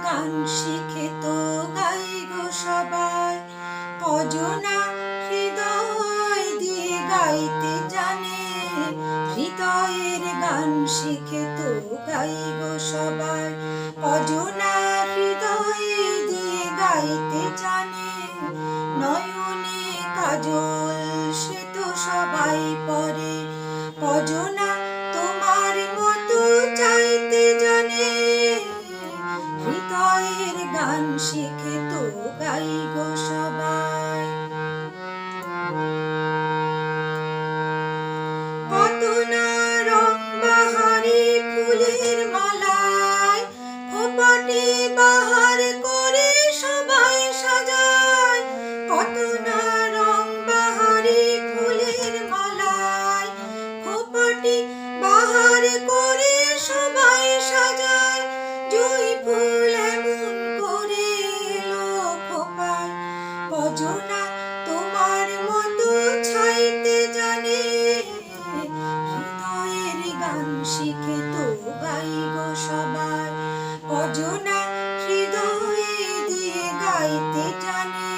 গান শিখে তো গাই গো সবাই। কজনা হৃদয় দিয়ে গাইতে জানে, হৃদয়ের গান শিখে তো গাই গো সবাই। কজনা হৃদয় দিয়ে গাইতে জানে, নয়নে কাজল সে তো সবাই পরে। কজনা তোমার মতো চাইতে জানে, হৃদয়ের গান শিখে তো গাই গো সবাই। কত না রং বাহারি ফুলের মালায়, খোঁপাটি বাহার করে সবাই সাজায়। কত না রং বাহারি ফুলের মালায়, খোঁপাটি বাহার করে সবাই সাজায়। জুঁই ফুল এমন করে এলো খোঁপায়, কজনা তোমার মতো ছাইতে জানে, হৃদয়ের গান শিখে তো গাই গো সবাই। কজনা হৃদয়ে দিয়ে গাইতে জানে,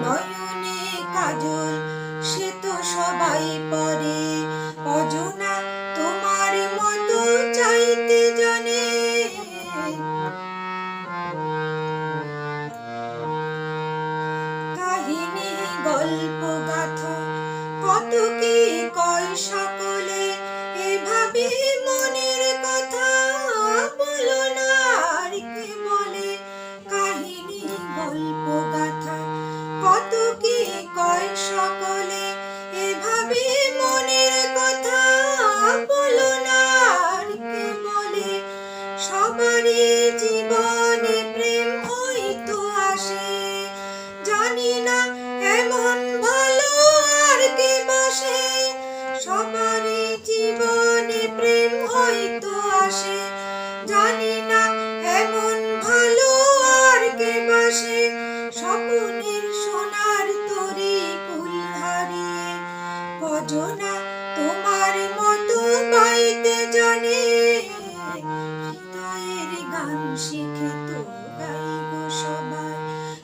নয়নে কাজল সে তো সবাই পরে। কজনা তোমার মতো চাইতে জানে। কাহিনী গল্প গাথা কত কি কয় সকলে, এভাবে মনের কথা বলো না আর কে বলে। কাহিনী গল্প গাথা কত কি কয় সকলে, এভাবে মনের কথা বলো না আর কে বলে। সবারই জীবনে প্রেম হয়তো আসে, জানি না এমন ভালো আর কে বাসে। সবারই জীবনে প্রেম হয়তো আসে, জানি না এমন ভালো আর কে বাসে। স্বপ্নের সোনার তরী কুল হারিয়ে, কজনা তোমার মতো গাইতে জানে, হৃদয়ের গান শিখে তো গাই গো সবাই।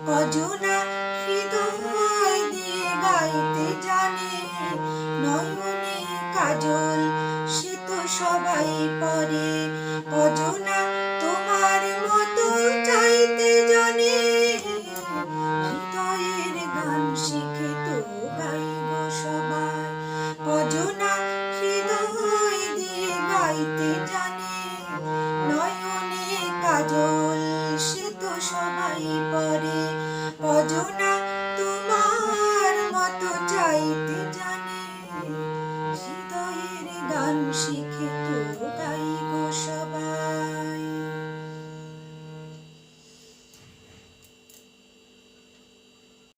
কজনা হৃদয় দিয়ে গাইতে জানে, নয়নে কাজল সে তো সবাই পরে। কজনা তোমার মতো চাইতে জানে, হৃদয়ের গান শিখে তো গাই গো সবাই। কজনা হৃদয় দিয়ে গাইতে জানে, নয়নে কাজল সে তো সবাই পরে।